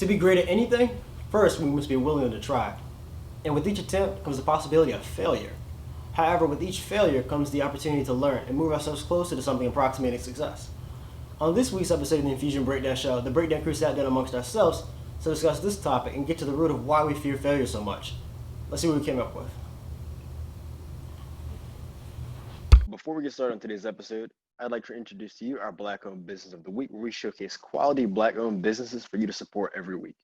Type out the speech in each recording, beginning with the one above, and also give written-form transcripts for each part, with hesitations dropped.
To be great at anything, first we must be willing to try. And with each attempt comes the possibility of failure. However, with each failure comes the opportunity to learn and move ourselves closer to something approximating success. On this week's episode of the Infusion Breakdown Show, the Breakdown crew sat down amongst ourselves to discuss this topic and get to the root of why we fear failure so much. Let's see what we came up with. Before we get started on today's episode, I'd like to introduce to you our Black-owned Business of the Week, where we showcase quality Black-owned businesses for you to support every week.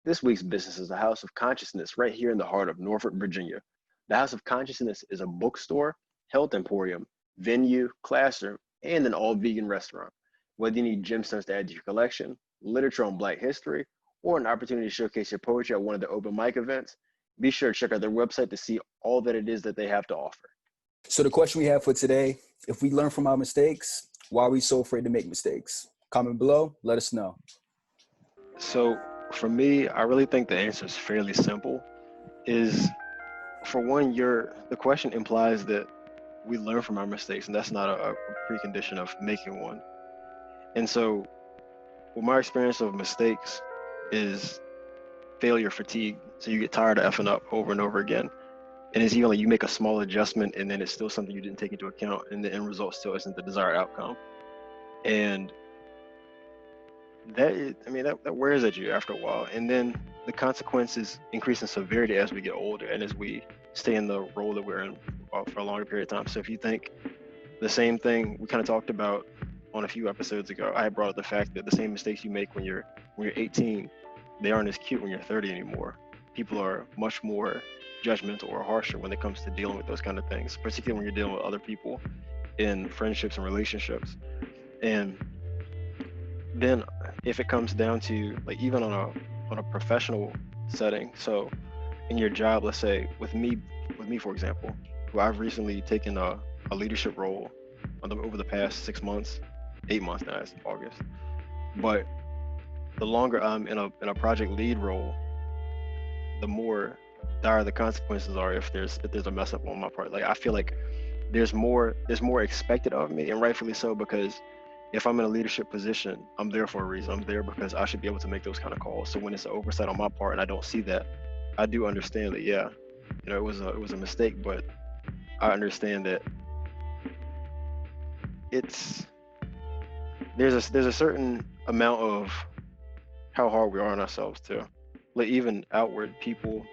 This week's business is the House of Consciousness right here in the heart of Norfolk, Virginia. The House of Consciousness is a bookstore, health emporium, venue, classroom, and an all-vegan restaurant. Whether you need gemstones to add to your collection, literature on Black history, or an opportunity to showcase your poetry at one of the open mic events, be sure to check out their website to see all that it is that they have to offer. So the question we have for today, if we learn from our mistakes, why are we so afraid to make mistakes? Comment below, let us know. So for me, I really think the answer is fairly simple. Is for one, the question implies that we learn from our mistakes, and that's not a precondition of making one. And so with my experience of mistakes is failure fatigue. So you get tired of effing up over and over again. And it's even like you make a small adjustment and then it's still something you didn't take into account, and the end result still isn't the desired outcome. And that wears at you after a while. And then the consequences increase in severity as we get older and as we stay in the role that we're in for a longer period of time. So if you think the same thing we kind of talked about on a few episodes ago, I brought up the fact that the same mistakes you make when you're 18, they aren't as cute when you're 30 anymore. People are much more judgmental or harsher when it comes to dealing with those kind of things, particularly when you're dealing with other people in friendships and relationships. And then if it comes down to like even on a professional setting, so in your job, let's say with me for example, who I've recently taken a leadership role over the past 6 months, 8 months now, it's August. But the longer I'm in a project lead role, the more dire the consequences are if there's a mess up on my part. Like I feel like there's more expected of me, and rightfully so, because if I'm in a leadership position, I'm there for a reason. I'm there because I should be able to make those kind of calls. So when it's an oversight on my part and I don't see that, I do understand that, yeah, it was a mistake, but I understand that there's a certain amount of how hard we are on ourselves too. Like even outward people,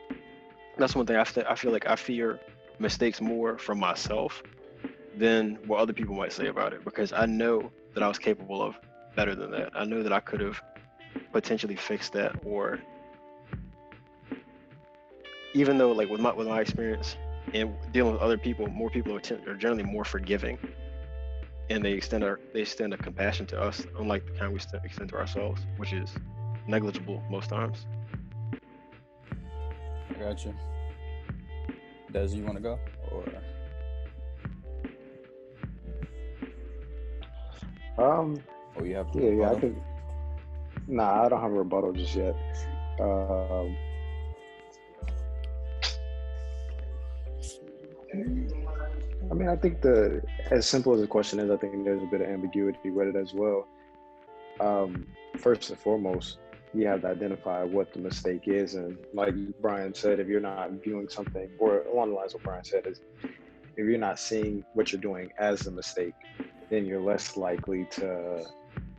that's one thing I feel like I fear mistakes more from myself than what other people might say about it, because I know that I was capable of better than that. I know that I could have potentially fixed that, or even though like with my experience and dealing with other people, more people are generally more forgiving, and they extend a compassion to us, unlike the kind we extend to ourselves, which is negligible most times. I got you. Des, you want to go? Or you have yeah, I think. Nah, I don't have a rebuttal just yet. I think as simple as the question is, I think there's a bit of ambiguity with it as well. First and foremost, you have to identify what the mistake is, and like Bryan said, if you're not viewing something, or along the lines of what Bryan said, is if you're not seeing what you're doing as a mistake, then you're less likely to,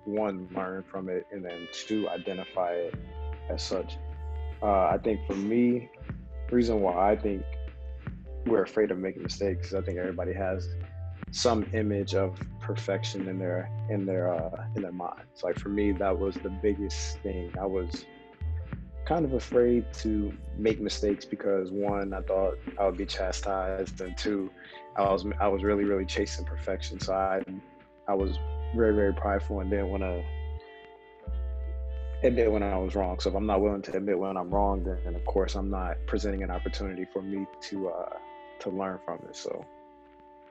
one, learn from it, and then two, identify it as such. I think for me, the reason why I think we're afraid of making mistakes is I think everybody has some image of perfection in their minds. Like for me, that was the biggest thing. I was kind of afraid to make mistakes because, one, I thought I would be chastised, and two, I was really, really chasing perfection. So I was very, very prideful and didn't want to admit when I was wrong. So if I'm not willing to admit when I'm wrong, then of course I'm not presenting an opportunity for me to learn from it. So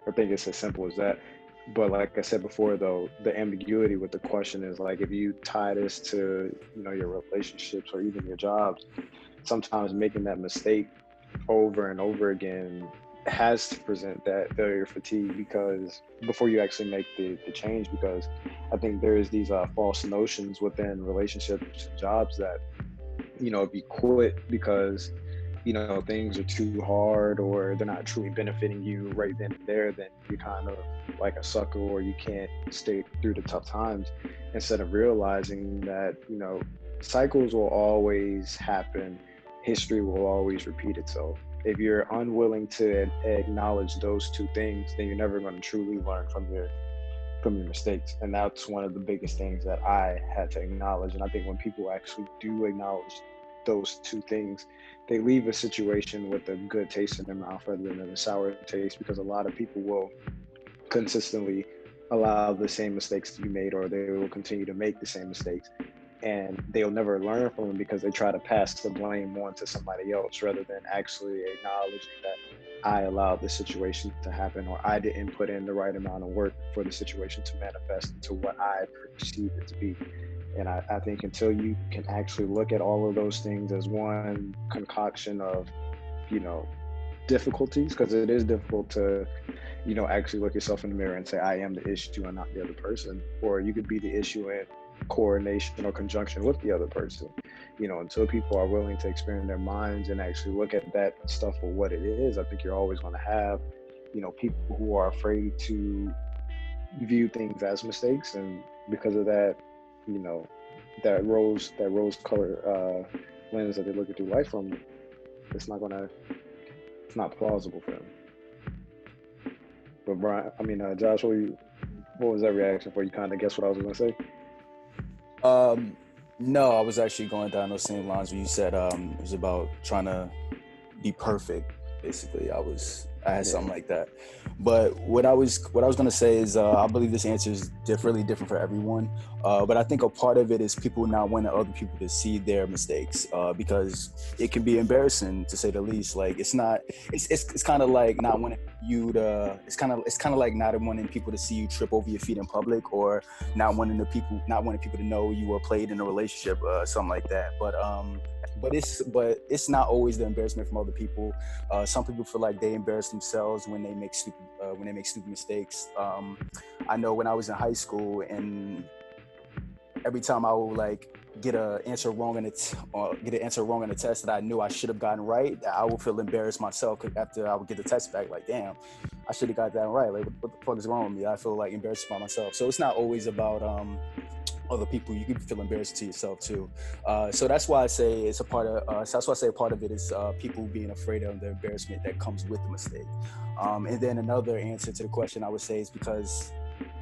I think it's as simple as that. But like I said before, though, the ambiguity with the question is like, if you tie this to, your relationships or even your jobs, sometimes making that mistake over and over again has to present that failure fatigue, because before you actually make the change, because I think there is these false notions within relationships and jobs that if you quit because, things are too hard or they're not truly benefiting you right then and there, then you're kind of like a sucker, or you can't stay through the tough times, instead of realizing that, cycles will always happen. History will always repeat itself. If you're unwilling to acknowledge those two things, then you're never going to truly learn from your mistakes. And that's one of the biggest things that I had to acknowledge. And I think when people actually do acknowledge those two things, they leave a situation with a good taste in their mouth rather than a sour taste, because a lot of people will consistently allow the same mistakes to be made, or they will continue to make the same mistakes, and they'll never learn from them because they try to pass the blame on to somebody else rather than actually acknowledging that I allowed this situation to happen, or I didn't put in the right amount of work for the situation to manifest into what I perceive it to be. And I think until you can actually look at all of those things as one concoction of, difficulties, because it is difficult to, actually look yourself in the mirror and say, I am the issue and not the other person. Or you could be the issue in coordination or conjunction with the other person. Until people are willing to expand their minds and actually look at that stuff for what it is, I think you're always going to have, people who are afraid to view things as mistakes. And because of that, that rose color lens that they're looking through life from, it's not plausible for them. But Brian, Josh, what was that reaction for? You kind of guessed what I was going to say? No, I was actually going down those same lines where you said it was about trying to be perfect. Basically, I had something like that. But what I was going to say is I believe this answer is really different for everyone. But I think a part of it is people not wanting other people to see their mistakes because it can be embarrassing, to say the least. Like it's kind of like not wanting you to. It's kind of like not wanting people to see you trip over your feet in public, or not wanting people to know you were played in a relationship, something like that. But it's not always the embarrassment from other people. Some people feel like they embarrass themselves when they make stupid mistakes. I know when I was in high school, and every time I would get an answer wrong in a test that I knew I should have gotten right, I would feel embarrassed myself after I would get the test back. Like, damn, I should have got that right. Like, what the fuck is wrong with me? I feel embarrassed by myself. So it's not always about other people. You can feel embarrassed to yourself too. So that's why I say it's a part of. So that's why I say a part of it is people being afraid of the embarrassment that comes with the mistake. And then another answer to the question I would say is because,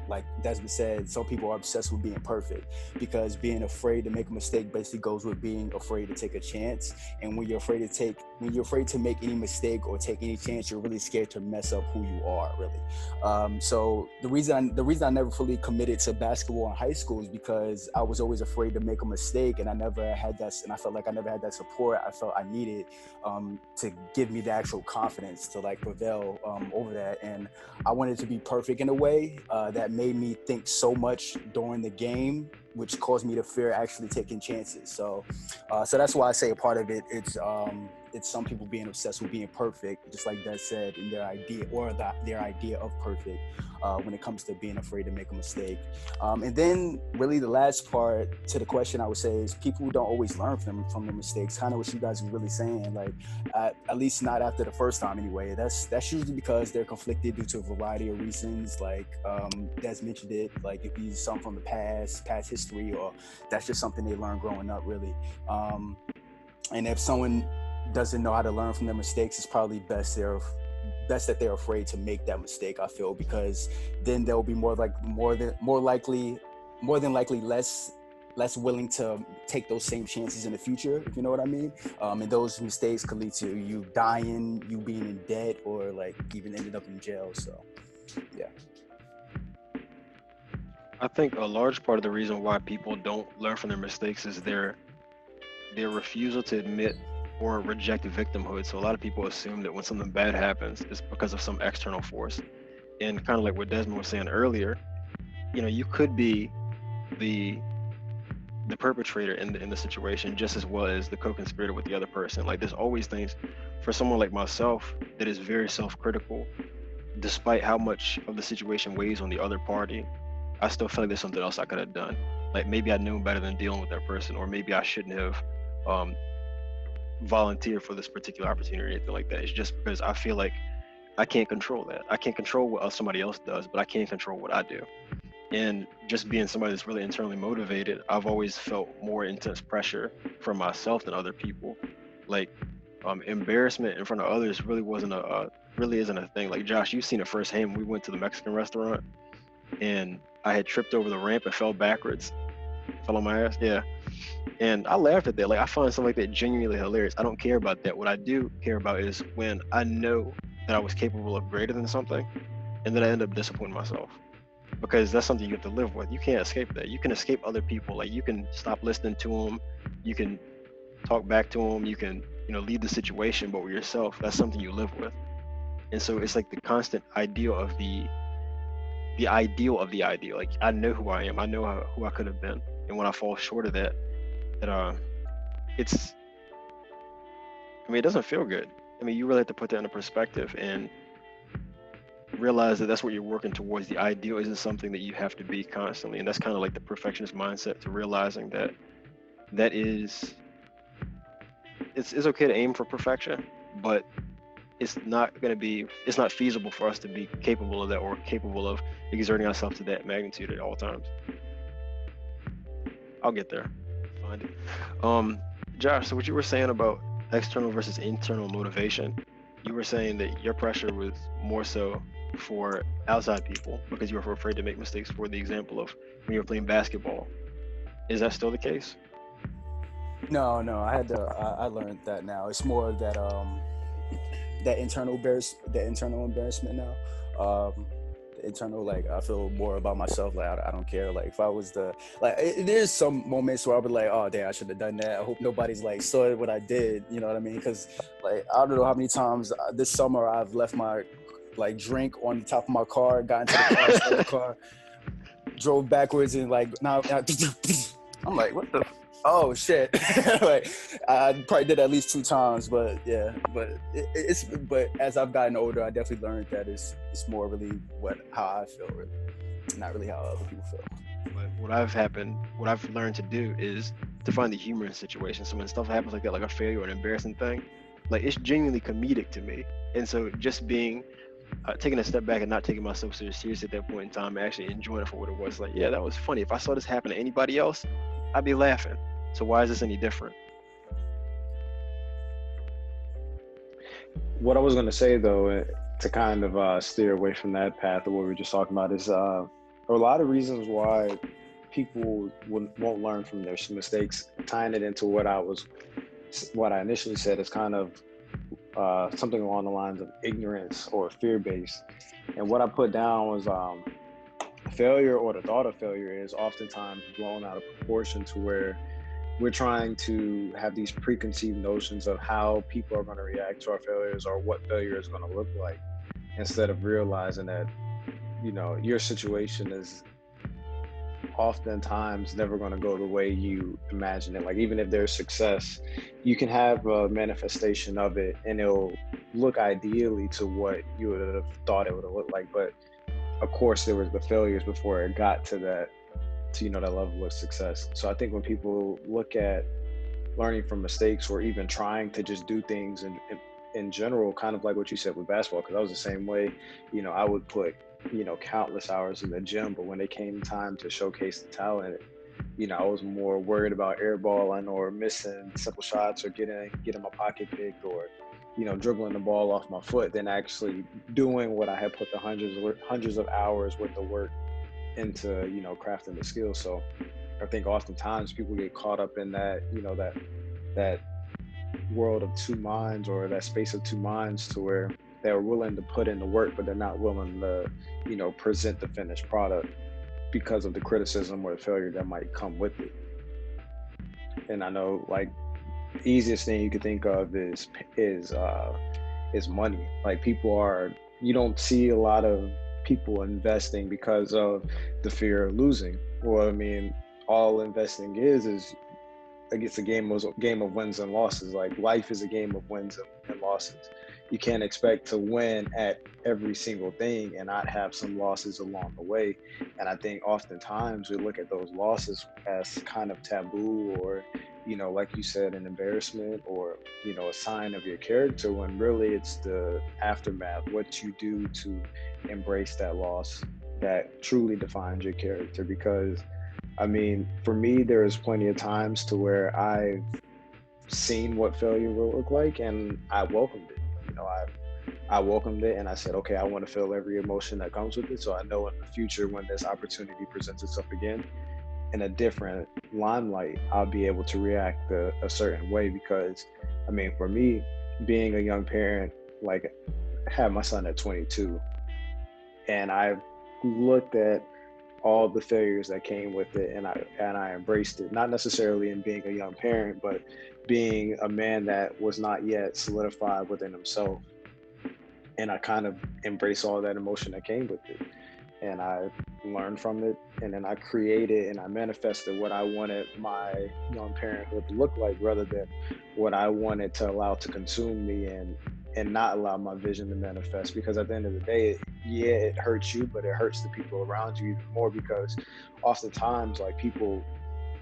like Desmond said, some people are obsessed with being perfect, because being afraid to make a mistake basically goes with being afraid to take a chance. And when you're afraid to make any mistake or take any chance, you're really scared to mess up who you are, really. So the reason I never fully committed to basketball in high school is because I was always afraid to make a mistake, and I never had that, and I felt like I never had that support I felt I needed to give me the actual confidence to prevail over that. And I wanted to be perfect in a way that made me think so much during the game, which caused me to fear actually taking chances. So that's why I say a part of it, it's some people being obsessed with being perfect, just like Des said, in their idea their idea of perfect when it comes to being afraid to make a mistake. And then really the last part to the question I would say is people don't always learn from their mistakes, kind of what you guys are really saying, at least not after the first time anyway. That's usually because they're conflicted due to a variety of reasons, like Des mentioned it, like if it's something from the past history, or that's just something they learned growing up, really. And if someone doesn't know how to learn from their mistakes, it's probably best that they're afraid to make that mistake, I feel, because then they'll be more than likely less willing to take those same chances in the future, if you know what I mean. And those mistakes could lead to you dying, you being in debt, or even ended up in jail. So yeah. I think a large part of the reason why people don't learn from their mistakes is their refusal to admit or reject victimhood. So a lot of people assume that when something bad happens, it's because of some external force. And kind of like what Desmond was saying earlier, you could be the perpetrator in the situation just as well as the co-conspirator with the other person. There's always things for someone like myself that is very self-critical, despite how much of the situation weighs on the other party. I still feel like there's something else I could have done. Maybe I knew better than dealing with that person, or maybe I shouldn't have volunteer for this particular opportunity or anything like that. It's just because I feel like I can't control that. I can't control what somebody else does, but I can control what I do. And just being somebody that's really internally motivated, I've always felt more intense pressure from myself than other people. Like embarrassment in front of others really isn't a thing. Like Josh, you've seen it firsthand. We went to the Mexican restaurant and I had tripped over the ramp and fell backwards, fell on my ass. Yeah. And I laughed at that. Like I find something like that genuinely hilarious. I don't care about that. What I do care about is when I know that I was capable of greater than something and then I end up disappointing myself. Because that's something you have to live with. You can't escape that. You can escape other people. Like you can stop listening to them. You can talk back to them. You can, leave the situation, but with yourself, that's something you live with. And so it's like the constant ideal of the ideal of the ideal. Like I know who I am. I know who I could have been. And when I fall short of that, it doesn't feel good. You really have to put that into perspective and realize that that's what you're working towards. The ideal isn't something that you have to be constantly. And that's kind of like the perfectionist mindset, to realizing that is, it's okay to aim for perfection, but it's not feasible for us to be capable of that or capable of exerting ourselves to that magnitude at all times. I'll get there. Find it. Josh, so what you were saying about external versus internal motivation, you were saying that your pressure was more so for outside people because you were afraid to make mistakes. For the example of when you were playing basketball, is that still the case? No, I learned that now. It's more of that internal embarrassment now. The internal, like, I feel more about myself. Like I don't care. Like if I was there's some moments where I'll be like, oh damn, I should have done that. I hope nobody's like saw what I did. You know what I mean? Because like I don't know how many times this summer I've left my drink on the top of my car, got into the car, started the car, drove backwards, and now I'm like, what the? Oh shit! Like I probably did at least 2 times, but yeah. But but as I've gotten older, I definitely learned that it's more really how I feel, really, not really how other people feel. But what I've learned to do is to find the humor in situations. So when stuff happens like that, like a failure or an embarrassing thing, like it's genuinely comedic to me. And so just being taking a step back and not taking myself so serious at that point in time, actually enjoying it for what it was. Like, yeah, that was funny. If I saw this happen to anybody else, I'd be laughing. So why is this any different? What I was going to say, though, to kind of steer away from that path of what we were just talking about, is there are a lot of reasons why people won't learn from their mistakes. Tying it into what I initially said is kind of something along the lines of ignorance or fear-based. And what I put down was failure, or the thought of failure, is oftentimes blown out of proportion to where we're trying to have these preconceived notions of how people are going to react to our failures or what failure is going to look like, instead of realizing that, your situation is oftentimes never going to go the way you imagine it. Like even if there's success, you can have a manifestation of it and it'll look ideally to what you would have thought it would have looked like. But of course there was the failures before it got to that level of success. So I think when people look at learning from mistakes, or even trying to just do things in general, kind of like what you said with basketball, because I was the same way. I would put countless hours in the gym, but when it came time to showcase the talent, I was more worried about airballing or missing simple shots or getting my pocket picked, or dribbling the ball off my foot, than actually doing what I had put the hundreds of hours worth of work into crafting the skill. So I think oftentimes people get caught up in that that world of two minds, or that space of two minds, to where they're willing to put in the work, but they're not willing to present the finished product because of the criticism or the failure that might come with it. And I know, like, the easiest thing you could think of is money. Like, you don't see a lot of people investing because of the fear of losing. Well, all investing is like, it's a game of wins and losses. Like, life is a game of wins and losses. You can't expect to win at every single thing and not have some losses along the way. And I think oftentimes we look at those losses as kind of taboo, or like you said, an embarrassment or, a sign of your character, when really it's the aftermath, what you do to embrace that loss, that truly defines your character. Because, I mean, for me, there's plenty of times to where I've seen what failure will look like, and I welcomed it. I welcomed it, and I said, okay, I want to feel every emotion that comes with it. So I know in the future, when this opportunity presents itself again in a different limelight, I'll be able to react a certain way. Because, I mean, for me, being a young parent, like, had my son at 22, and I looked at all the failures that came with it, and I embraced it, not necessarily in being a young parent, but being a man that was not yet solidified within himself. And I kind of embraced all that emotion that came with it, and I learned from it, and then I created and I manifested what I wanted my young parenthood to look like, rather than what I wanted to allow to consume me, and not allow my vision to manifest. Because at the end of the day, yeah, it hurts you, but it hurts the people around you even more, because oftentimes, like, people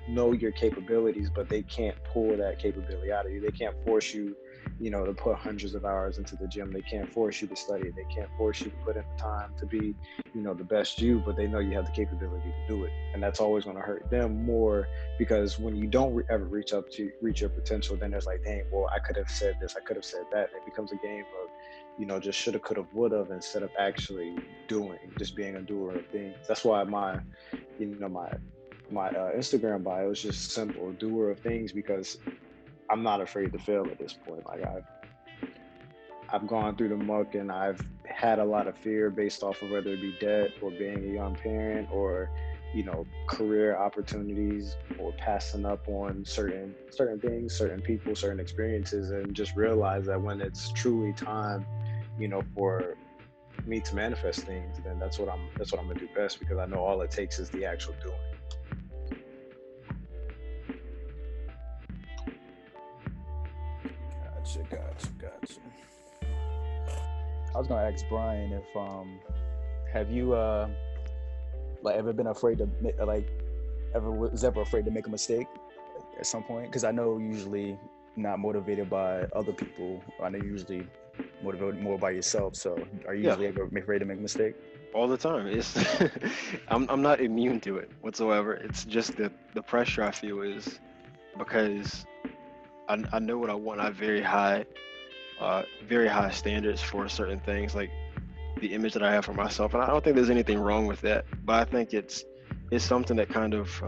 know your capabilities, but they can't pull that capability out of you. They can't force you, to put hundreds of hours into the gym. They can't force you to study. They can't force you to put in the time to be, the best you, but they know you have the capability to do it. And that's always going to hurt them more, because when you don't ever reach your potential, then there's like, dang, well, I could have said this, I could have said that. It becomes a game of, just shoulda, coulda, woulda, instead of actually doing, just being a doer of things. That's why my Instagram bio is just simple, doer of things, because I'm not afraid to fail at this point. Like, I've gone through the muck, and I've had a lot of fear based off of whether it be debt or being a young parent, or, career opportunities, or passing up on certain things, certain people, certain experiences, and just realize that when it's truly time, for me to manifest things, then that's what I'm gonna do best, because I know all it takes is the actual doing. Gotcha. I was gonna ask Bryan if have you ever been afraid to was ever afraid to make a mistake at some point? Because I know usually not motivated by other people. I know you're usually motivated more by yourself. So are you usually ever afraid to make a mistake? All the time. It's I'm not immune to it whatsoever. It's just the pressure I feel is because I know what I want. I have very high standards for certain things, like the image that I have for myself, and I don't think there's anything wrong with that. But I think it's something that kind of,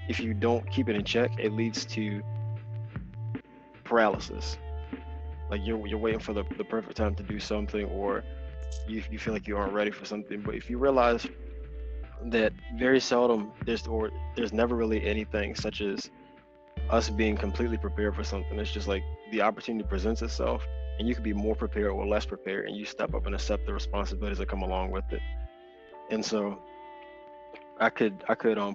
if you don't keep it in check, it leads to paralysis. Like you're waiting for the perfect time to do something, or you feel like you aren't ready for something. But if you realize that very seldom there's never really anything such as us being completely prepared for something. It's just like the opportunity presents itself, and you could be more prepared or less prepared, and you step up and accept the responsibilities that come along with it. And so I could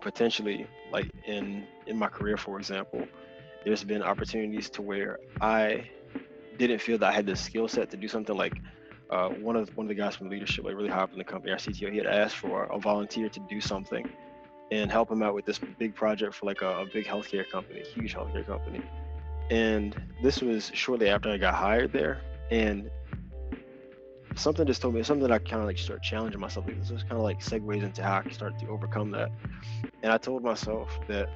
potentially, like in my career, for example, there's been opportunities to where I didn't feel that I had the skill set to do something. Like one of the guys from leadership, like really high up in the company, our CTO, he had asked for a volunteer to do something and help him out with this big project for like a big healthcare company, huge healthcare company. And this was shortly after I got hired there. And something just told me, something that I kind of like start challenging myself. Like, this was kind of like segues into how I can start to overcome that. And I told myself that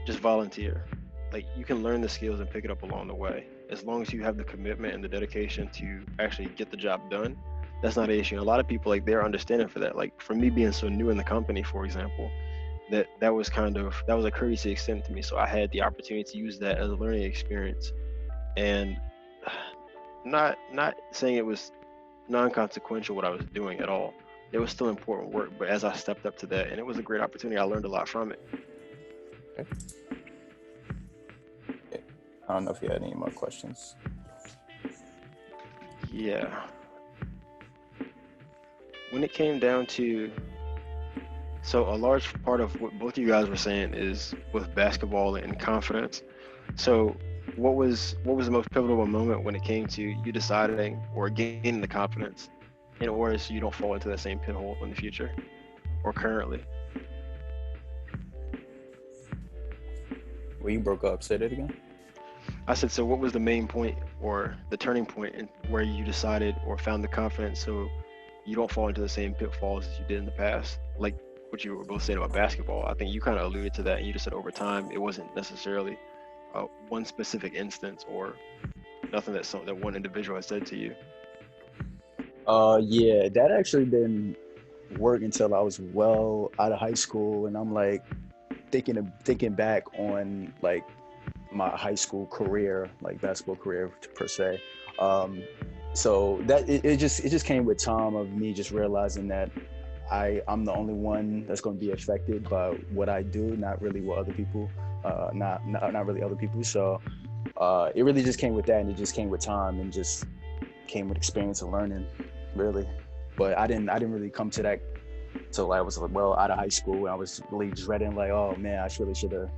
just volunteer. Like, you can learn the skills and pick it up along the way. As long as you have the commitment and the dedication to actually get the job done, that's not an issue. And a lot of people, like, they're understanding for that. Like, for me being so new in the company, for example, that was a courtesy extended to me. So I had the opportunity to use that as a learning experience. And not saying it was non-consequential what I was doing at all. It was still important work, but as I stepped up to that, and it was a great opportunity, I learned a lot from it. Okay. I don't know if you had any more questions. Yeah. When it came down to, so a large part of what both of you guys were saying is with basketball and confidence. So what was the most pivotal moment when it came to you deciding or gaining the confidence in order so you don't fall into that same pit hole in the future or currently? Well, you broke up. Say that again. I said, so what was the main point or the turning point in where you decided or found the confidence so you don't fall into the same pitfalls as you did in the past? Like what you were both saying about basketball. I think you kind of alluded to that, and you just said over time it wasn't necessarily one specific instance or nothing that one individual has said to you. Yeah, that actually didn't work until I was well out of high school, and I'm like thinking back on like my high school career, like basketball career per se. So that it just came with time of me just realizing that I'm the only one that's going to be affected by what I do, not really what other people, not really other people. So it really just came with that, and it just came with time, and just came with experience and learning, really. But I didn't really come to that till I was well out of high school, and I was really dreading like, oh man, I really should have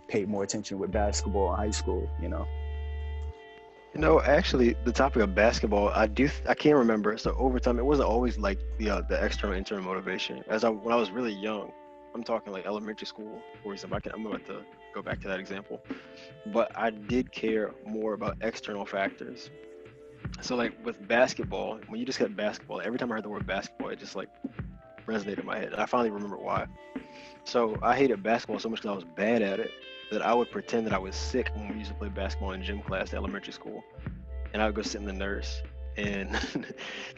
paid more attention with basketball in high school, you know. You know, actually, the topic of basketball, I can't remember. So over time, it wasn't always like the external internal motivation. When I was really young, I'm talking like elementary school, for example. I'm about to go back to that example, but I did care more about external factors. So like with basketball, when you just get basketball, every time I heard the word basketball, it just like resonated in my head. And I finally remember why. So I hated basketball so much because I was bad at it that I would pretend that I was sick when we used to play basketball in gym class at elementary school, and I would go sit in the nurse. And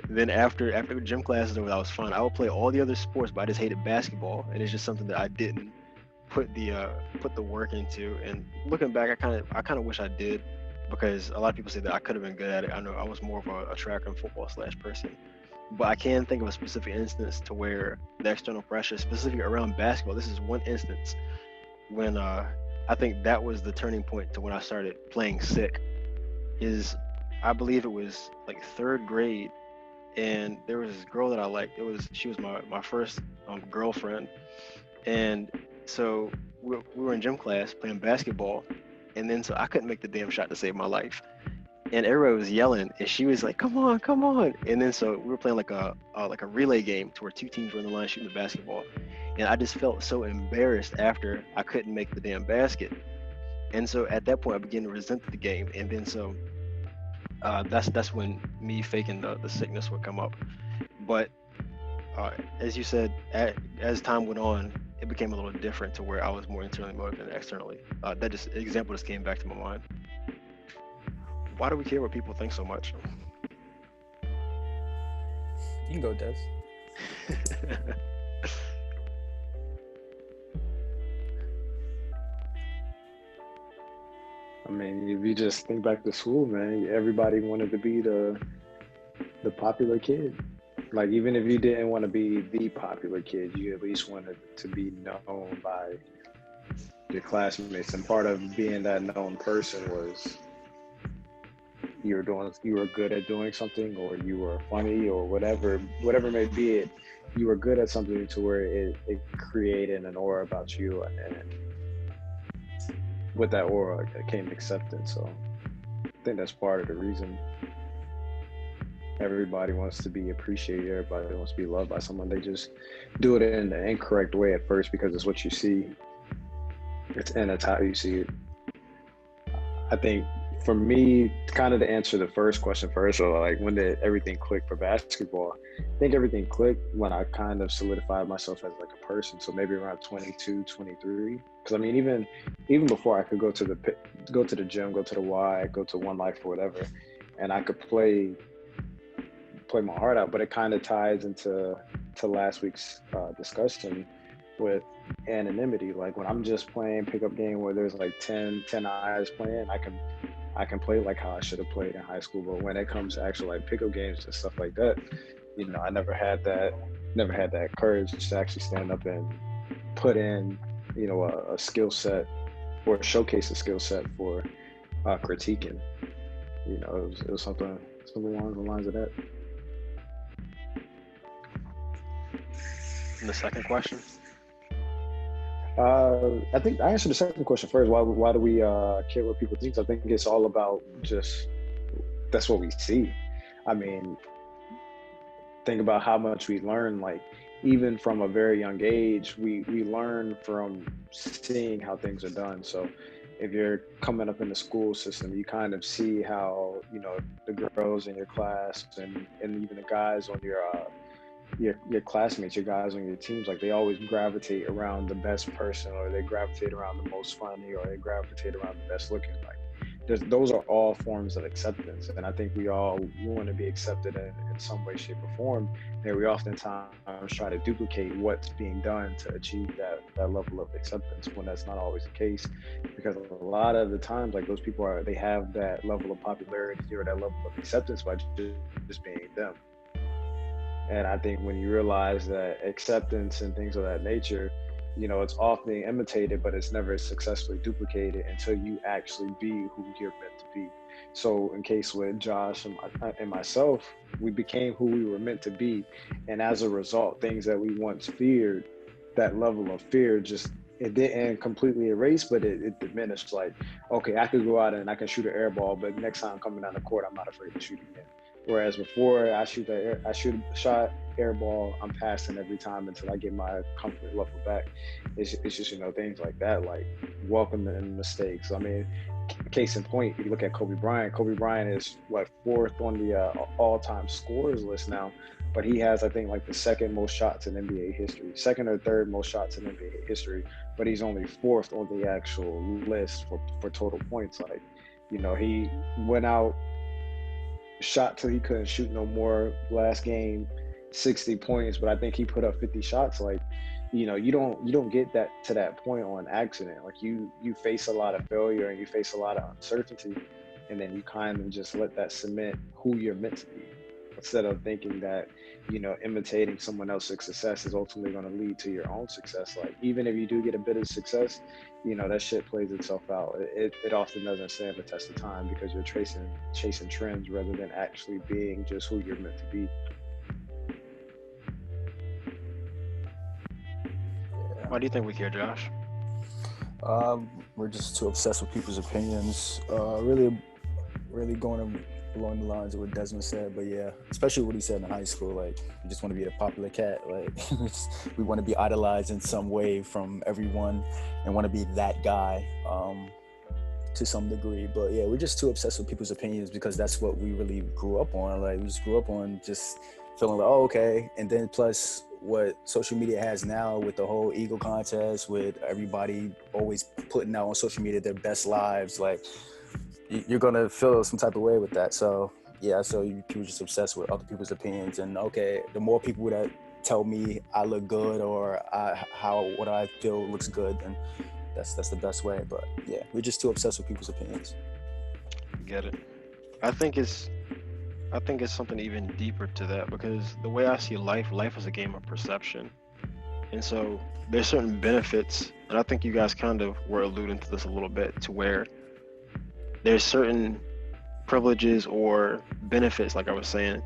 then after gym class is over, I was fine. I would play all the other sports, but I just hated basketball, and it's just something that I didn't put the work into. And looking back, I kind of wish I did, because a lot of people say that I could have been good at it. I know I was more of a track and football / person, but I can think of a specific instance to where the external pressure, specifically around basketball, this is one instance when I think that was the turning point to when I started playing sick. I believe it was like third grade, and there was this girl that I liked. She was my first girlfriend, and so we were in gym class playing basketball, and then so I couldn't make the damn shot to save my life, and everybody was yelling, and she was like, "Come on, come on!" And then so we were playing like a relay game to where two teams were in the line shooting the basketball, and I just felt so embarrassed after I couldn't make the damn basket, and so at that point I began to resent the game, and then so that's when me faking the sickness would come up. But as you said, as time went on, it became a little different to where I was more internally motivated than externally. That example just came back to my mind. Why do we care what people think so much? You can go, Des. I mean, if you just think back to school, man, everybody wanted to be the popular kid. Like, even if you didn't want to be the popular kid, you at least wanted to be known by your classmates. And part of being that known person was you were good at doing something, or you were funny, or whatever may be it. You were good at something to where it created an aura about you, and with that aura came acceptance. So I think that's part of the reason everybody wants to be appreciated. Everybody wants to be loved by someone. They just do it in the incorrect way at first because it's what you see. It's how you see it. I think for me, kind of to answer the first question first, so like, when did everything click for basketball? I think everything clicked when I kind of solidified myself as like a person. So maybe around 22, 23. Because I mean, even before, I could go to the gym, go to the Y, go to One Life or whatever, and I could play my heart out. But it kind of ties into last week's discussion with anonymity. Like, when I'm just playing pickup game where there's like 10 eyes playing, I can play like how I should have played in high school. But when it comes to actual like pickup games and stuff like that, you know, I never had that courage to actually stand up and put in, you know, a skill set or showcase a skill set for critiquing. You know, it was something along the lines of that. And the second question? I think I answered the second question first. Why do we care what people think? I think it's all about just, that's what we see. I mean, think about how much we learn. Like, even from a very young age, we learn from seeing how things are done. So if you're coming up in the school system, you kind of see how, you know, the girls in your class and even the guys on your classmates, your guys on your teams, like they always gravitate around the best person, or they gravitate around the most funny, or they gravitate around the best looking. Like those are all forms of acceptance, and I think we all want to be accepted in some way, shape, or form, and we oftentimes try to duplicate what's being done to achieve that level of acceptance, when that's not always the case, because a lot of the times, like those people they have that level of popularity or that level of acceptance by just being them. And I think when you realize that acceptance and things of that nature, you know, it's often imitated, but it's never successfully duplicated until you actually be who you're meant to be. So in case with Josh and myself, we became who we were meant to be. And as a result, things that we once feared, that level of fear just, it didn't completely erase, but it diminished. Like, okay, I could go out and I can shoot an air ball, but next time coming down the court, I'm not afraid to shoot again. Whereas before, I shoot a shot air ball, I'm passing every time until I get my comfort level back. It's just, you know, things like that, like welcoming mistakes. I mean, case in point, if you look at Kobe Bryant is what, 4th on the all-time scorers list now, but he has, I think, like the 2nd most shots in NBA history, 2nd or 3rd most shots in NBA history, but he's only 4th on the actual list for total points. Like, you know, he went out, shot till he couldn't shoot no more. Last game, 60 points, but I think he put up 50 shots. Like, you know, you don't get that to that point on accident. Like you face a lot of failure and you face a lot of uncertainty, and then you kind of just let that cement who you're meant to be, instead of thinking that, you know, imitating someone else's success is ultimately going to lead to your own success. Like, even if you do get a bit of success, you know, that shit plays itself out. It often doesn't stand the test of time, because you're chasing trends rather than actually being just who you're meant to be. Why do you think we care, Josh? We're just too obsessed with people's opinions. Really going along the lines of what Desmond said, but yeah, especially what he said in high school. Like, we just want to be the popular cat. Like, we want to be idolized in some way from everyone, and want to be that guy to some degree. But yeah, we're just too obsessed with people's opinions, because that's what we really grew up on. Like, we just grew up on just feeling like, oh, okay. And then plus what social media has now, with the whole ego contest, with everybody always putting out on social media their best lives, like, you're gonna feel some type of way with that. So yeah, so people just obsessed with other people's opinions, and okay, the more people that tell me I look good, or what I feel looks good, then that's the best way. But yeah, we're just too obsessed with people's opinions. Get it? I think it's something even deeper to that, because the way I see life is a game of perception. And so there's certain benefits, and I think you guys kind of were alluding to this a little bit, to where there's certain privileges or benefits, like I was saying,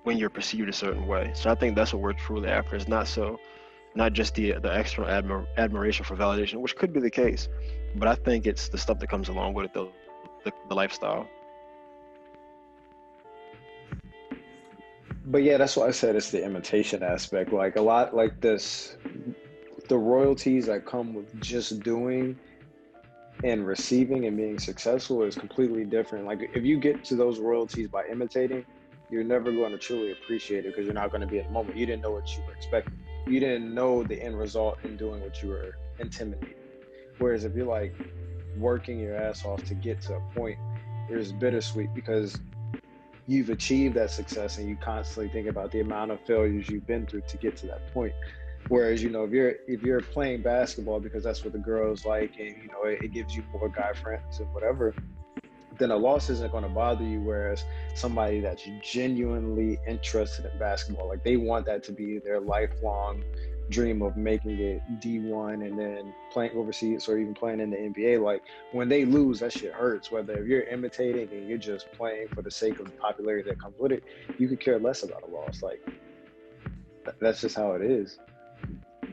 when you're perceived a certain way. So I think that's what we're truly after. It's not just the external admiration for validation, which could be the case, but I think it's the stuff that comes along with it, the lifestyle. But yeah, that's why I said it's the imitation aspect. Like, a lot like this, the royalties that come with just doing and receiving and being successful is completely different. Like, if you get to those royalties by imitating, you're never going to truly appreciate it, because you're not going to be in the moment. You didn't know what you were expecting. You didn't know the end result in doing what you were intimidating. Whereas if you're like working your ass off to get to a point, it's bittersweet, because you've achieved that success and you constantly think about the amount of failures you've been through to get to that point. Whereas, you know, if you're playing basketball because that's what the girls like, and, you know, it gives you more guy friends and whatever, then a loss isn't going to bother you. Whereas somebody that's genuinely interested in basketball, like, they want that to be their lifelong dream of making it D1 and then playing overseas or even playing in the NBA. Like, when they lose, that shit hurts. Whether if you're imitating and you're just playing for the sake of the popularity that comes with it, you could care less about a loss. Like, that's just how it is.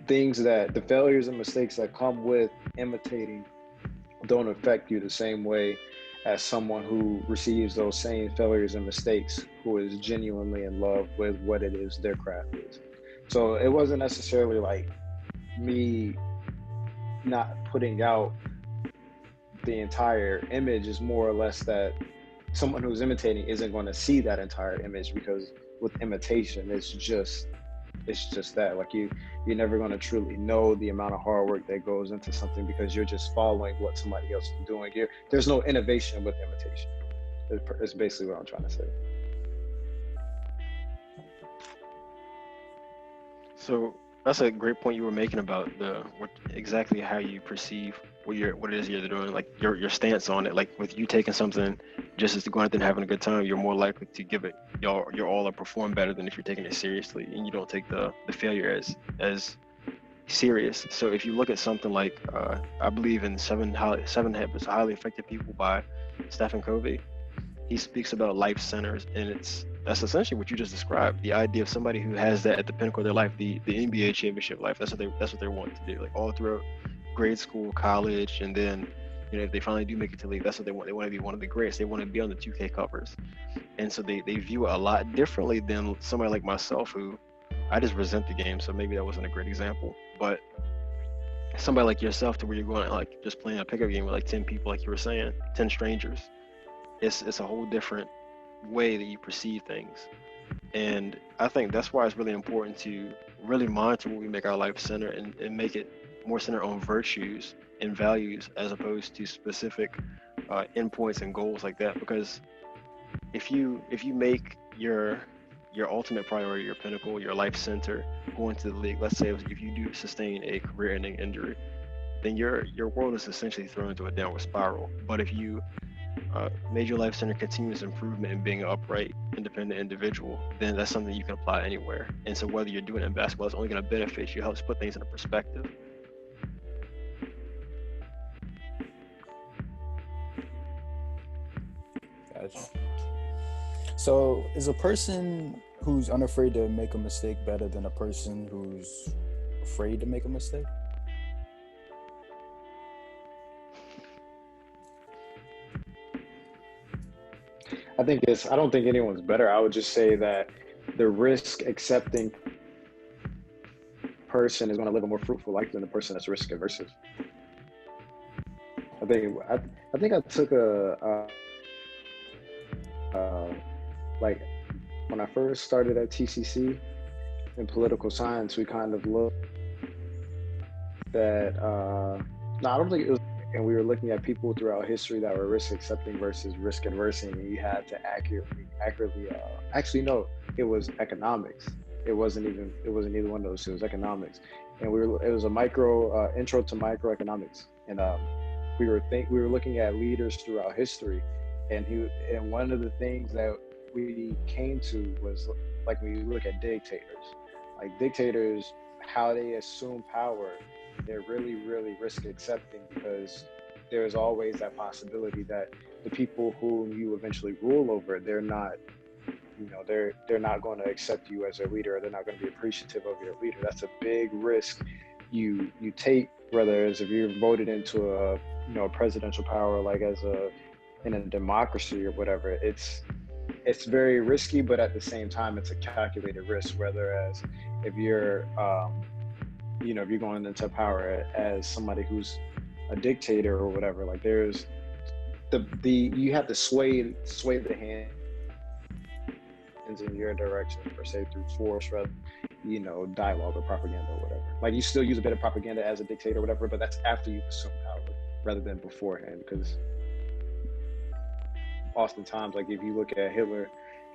The failures and mistakes that come with imitating don't affect you the same way as someone who receives those same failures and mistakes, who is genuinely in love with what it is their craft is. So it wasn't necessarily like me not putting out the entire image is more or less that someone who's imitating isn't going to see that entire image, because with imitation, it's just that, like you're never going to truly know the amount of hard work that goes into something, because you're just following what somebody else is doing. There's no innovation with imitation. It's basically what I'm trying to say. So that's a great point you were making about exactly how you perceive what it is you're doing, like your stance on it. Like with you taking something just as going out there and having a good time, you're more likely to give it your all or perform better than if you're taking it seriously and you don't take the failure as serious. So if you look at something like I believe in Seven Habits of Highly Effective People by Stephen Covey, he speaks about life centers, and that's essentially what you just described. The idea of somebody who has that at the pinnacle of their life, the NBA championship life. That's what they want to do. Like all throughout grade school, college, and then if they finally do make it to league, that's what they want. They want to be one of the greats. They want to be on the 2K covers, and so they view it a lot differently than somebody like myself, who I just resent the game. So maybe that wasn't a great example, but somebody like yourself, to where you're going like just playing a pickup game with like 10 people, like you were saying, 10 strangers. It's a whole different way that you perceive things. And I think that's why it's really important to really monitor what we make our life center, and make it more centered on virtues and values as opposed to specific endpoints and goals like that. Because if you make your ultimate priority, your pinnacle, your life center, going to the league, let's say if you do sustain a career-ending injury, then your world is essentially thrown into a downward spiral. But if you made your life center continuous improvement and being an upright, independent individual, then that's something you can apply anywhere. And so whether you're doing it in basketball, it's only going to benefit you, helps put things into perspective. Gotcha. So is a person who's unafraid to make a mistake better than a person who's afraid to make a mistake? I don't think anyone's better. I would just say that the risk accepting person is going to live a more fruitful life than the person that's risk averse. I think I took like when I first started at TCC in political science, we kind of looked at I don't think it was, and we were looking at people throughout history that were risk accepting versus risk adverse, and you had to accurately actually no, it was economics. It wasn't either one of those. It was economics, and it was a intro to microeconomics, and we were looking at leaders throughout history, and one of the things that we came to was, like, when you look at dictators, how they assume power, they're really, really risk accepting, because there's always that possibility that the people whom you eventually rule over, they're not going to accept you as a leader, or they're not going to be appreciative of your leader. That's a big risk you take, whether it's if you're voted into a presidential power, like in a democracy or whatever. It's very risky, but at the same time, it's a calculated risk. Whereas if you're if you're going into power as somebody who's a dictator or whatever, like there's you have to sway the hands in your direction, per se, through force, rather dialogue or propaganda or whatever. Like, you still use a bit of propaganda as a dictator or whatever, but that's after you've assumed power rather than beforehand. Because oftentimes, like, if you look at Hitler,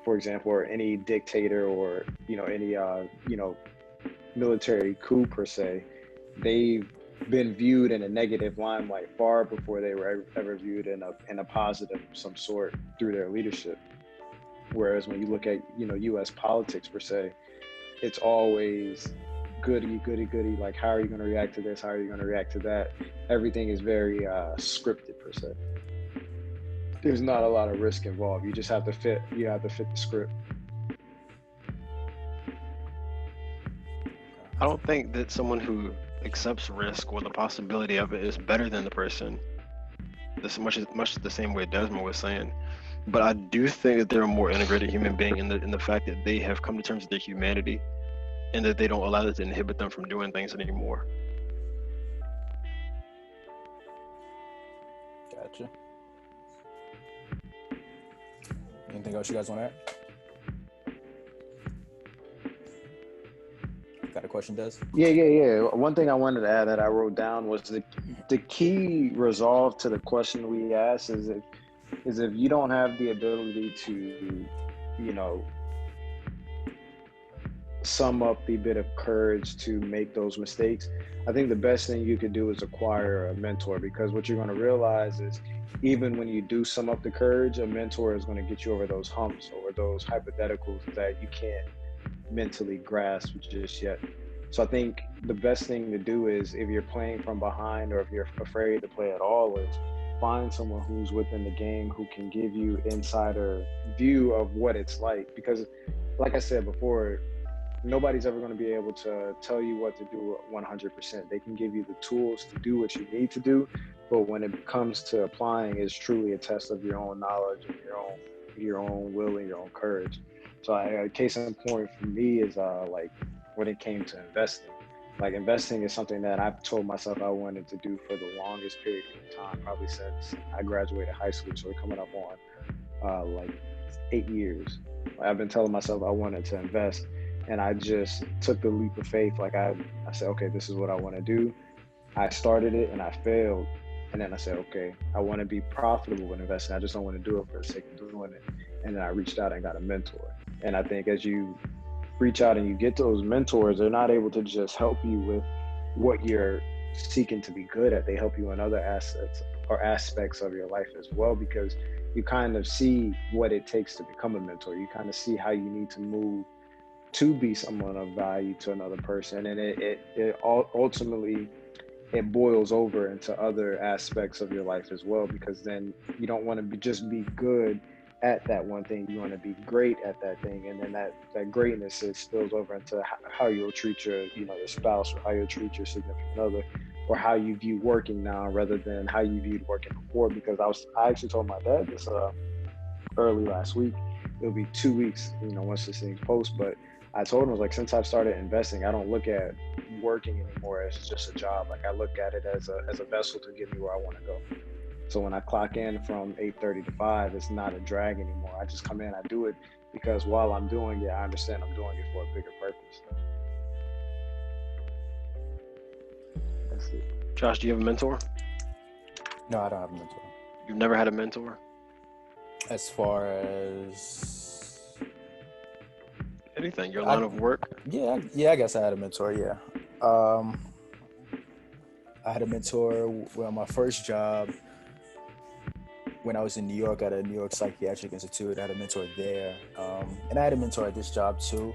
for example, or any dictator, or any military coup per se, they've been viewed in a negative limelight far before they were ever viewed in a positive of some sort through their leadership. Whereas when you look at U.S. politics per se, it's always goody, like, how are you going to react to this? How are you going to react to that? Everything is very scripted per se. There's not a lot of risk involved. You just have to fit the script. I don't think that someone who accepts risk or the possibility of it is better than the person. This much the same way Desmond was saying. But I do think that they're a more integrated human being in the fact that they have come to terms with their humanity, and that they don't allow it to inhibit them from doing things anymore. Gotcha. Anything else you guys want to add? Got a question, Des? Yeah. One thing I wanted to add that I wrote down was the key resolve to the question we asked is if you don't have the ability to, sum up the bit of courage to make those mistakes, I think the best thing you could do is acquire a mentor, because what you're going to realize is even when you do sum up the courage, a mentor is going to get you over those humps or those hypotheticals that you can't mentally grasp just yet. So I think the best thing to do is, if you're playing from behind or if you're afraid to play at all, is find someone who's within the game who can give you insider view of what it's like. Because like I said before, nobody's ever going to be able to tell you what to do 100%. They can give you the tools to do what you need to do, but when it comes to applying, it's truly a test of your own knowledge and your own will and your own courage. So a case in point for me is like when it came to investing. Like, investing is something that I've told myself I wanted to do for the longest period of time, probably since I graduated high school. So we're coming up on like 8 years. I've been telling myself I wanted to invest, and I just took the leap of faith. Like I said, okay, this is what I want to do. I started it and I failed. And then I said, okay, I want to be profitable in investing. I just don't want to do it for the sake of doing it. And then I reached out and got a mentor. And I think as you reach out and you get those mentors, they're not able to just help you with what you're seeking to be good at. They help you in other assets or aspects of your life as well, because you kind of see what it takes to become a mentor. You kind of see how you need to move to be someone of value to another person. And it ultimately, it boils over into other aspects of your life as well, because then you don't want to just be good at that one thing. You want to be great at that thing, and then that greatness, it spills over into how you'll treat your spouse, or how you'll treat your significant other, or how you view working now rather than how you viewed working before. Because I actually told my dad this early last week. It'll be 2 weeks, once this thing posts, but I told him, I was like, since I've started investing, I don't look at working anymore as just a job. Like, I look at it as a vessel to get me where I want to go. So when I clock in from 8:30 to 5, it's not a drag anymore. I just come in, I do it, because while I'm doing it, I understand I'm doing it for a bigger purpose. That's it. Josh, do you have a mentor? No, I don't have a mentor. You've never had a mentor? As far as anything, your line of work? Yeah, I guess I had a mentor, yeah. I had a mentor on my first job when I was in New York at a New York Psychiatric Institute. I had a mentor there. And I had a mentor at this job too.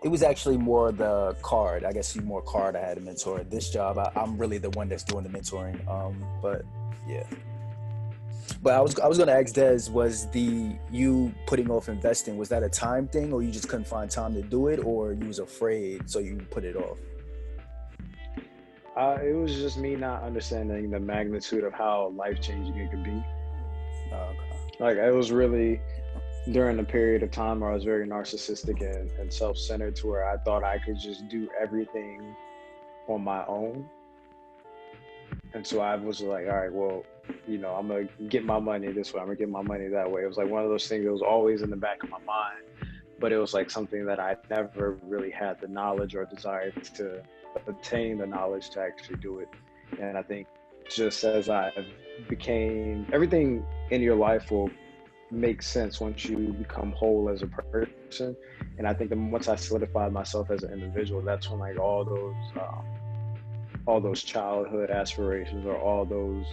It was actually more the card. I guess more card I had a mentor. At this job, I'm really the one that's doing the mentoring. But yeah. But I was gonna ask Des, was you putting off investing, was that a time thing, or you just couldn't find time to do it, or you was afraid so you put it off? It was just me not understanding the magnitude of how life-changing it could be. Oh, okay. Like, it was really during a period of time where I was very narcissistic and self-centered, to where I thought I could just do everything on my own. And so I was like, all right, well, I'm going to get my money this way. I'm going to get my money that way. It was like one of those things that was always in the back of my mind, but it was like something that I never really had the knowledge or desire to attain the knowledge to actually do it. And I think just as I became, everything in your life will make sense once you become whole as a person. And I think that once I solidified myself as an individual, that's when like all those childhood aspirations, or all those,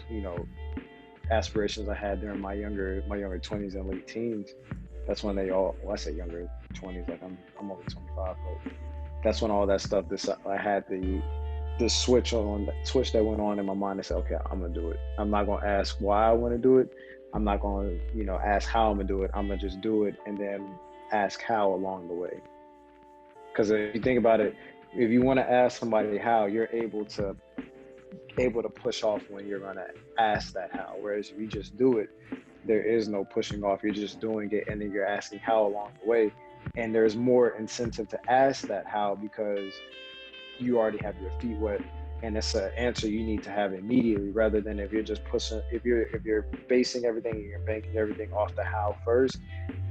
aspirations I had during my younger 20s and late teens, that's when they all, well, I say younger 20s, like I'm only 25, but that's when all that stuff, I had the switch that went on in my mind. I said, okay, I'm gonna do it. I'm not gonna ask why I want to do it. I'm not gonna, ask how I'm gonna do it. I'm gonna just do it, and then ask how along the way. Because if you think about it, if you want to ask somebody how, you're able to push off when you're gonna ask that how. Whereas if you just do it, there is no pushing off. You're just doing it, and then you're asking how along the way. And there's more incentive to ask that how, because you already have your feet wet and it's an answer you need to have immediately, rather than if you're just pushing, if you're basing everything and you're banking everything off the how first,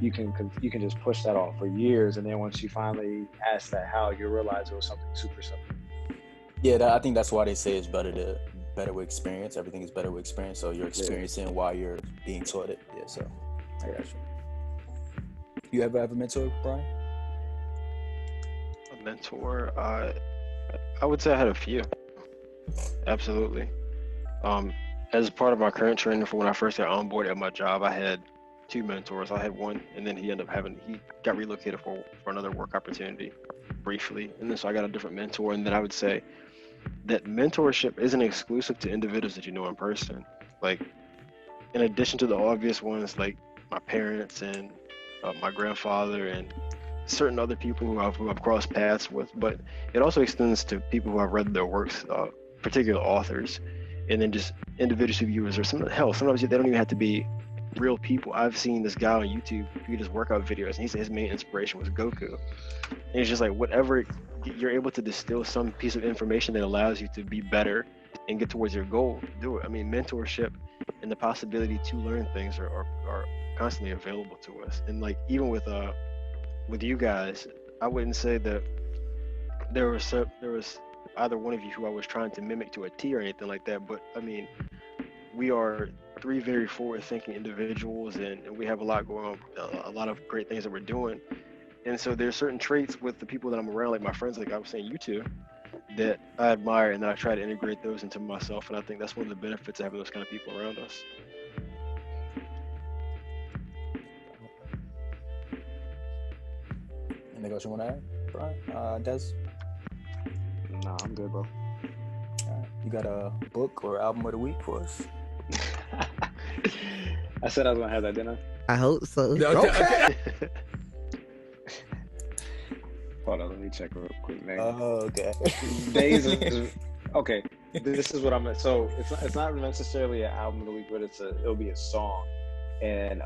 you can just push that off for years, and then once you finally ask that how, you realize it was something super simple. Yeah, I think that's why they say it's better with experience. Everything is better with experience. So you're experiencing while you're being taught it. Yeah, so I got you. You ever have a mentor, Bryan? A mentor? I would say I had a few. Absolutely. As part of my current training for when I first got onboarded at my job, I had 2 mentors. I had one, and then he got relocated for another work opportunity briefly. And then so I got a different mentor. And then I would say that mentorship isn't exclusive to individuals that you know in person. Like, in addition to the obvious ones, like my parents and my grandfather and certain other people who I've crossed paths with, but it also extends to people who have read their works, particular authors, and then just individual viewers, or sometimes they don't even have to be real people. I've seen this guy on YouTube who does workout videos, and he said his main inspiration was GOKU. And it's just like, whatever, you're able to distill some piece of information that allows you to be better and get towards your goal, do it. I mean, mentorship and the possibility to learn things are constantly available to us. And like, even with you guys, I wouldn't say that there was either one of you who I was trying to mimic to a T or anything like that, but I mean, we are 3 very forward-thinking individuals, and we have a lot going on, a lot of great things that we're doing. And so there's certain traits with the people that I'm around, like my friends, like I was saying, you two, that I admire, and that I try to integrate those into myself. And I think that's one of the benefits of having those kind of people around us. Anything else you want to add, Bryan? Des? Nah, I'm good, bro. All right. You got a book or album of the week for us? I said I was gonna have that, didn't I? I hope so. Okay. Hold on, let me check real quick, man. Oh, okay. Okay. This is what I'm. So it's not necessarily an album of the week, but it'll be a song. And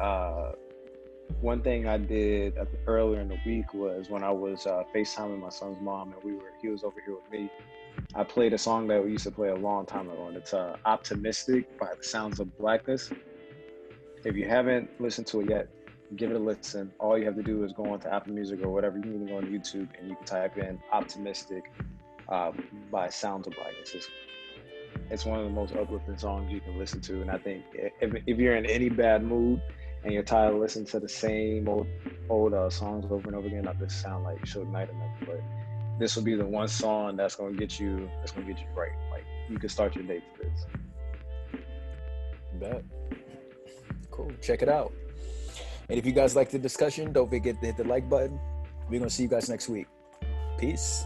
one thing I did earlier in the week was when I was FaceTiming my son's mom, and he was over here with me. I played a song that we used to play a long time ago, and it's "Optimistic" by the Sounds of Blackness. If you haven't listened to it yet, give it a listen. All you have to do is go onto Apple Music or whatever. You can even go on YouTube and you can type in "Optimistic" by Sounds of Blackness. It's one of the most uplifting songs you can listen to, and I think if you're in any bad mood and you're tired of listening to the same old songs over and over again, not to sound like Suge Knight or nothing, but this will be the one song that's gonna get you right. Like, you can start your day to this. Bet. Cool. Check it out. And if you guys like the discussion, don't forget to hit the like button. We're gonna see you guys next week. Peace.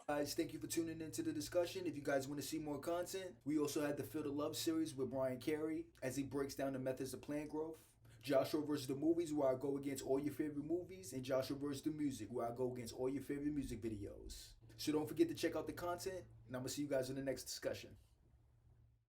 Guys, thank you for tuning into the discussion. If you guys want to see more content, we also had the Feel the Love series with Bryan Carey as he breaks down the methods of plant growth. Joshua versus the movies, where I go against all your favorite movies, and Joshua versus the music, where I go against all your favorite music videos. So don't forget to check out the content, and I'm going to see you guys in the next discussion.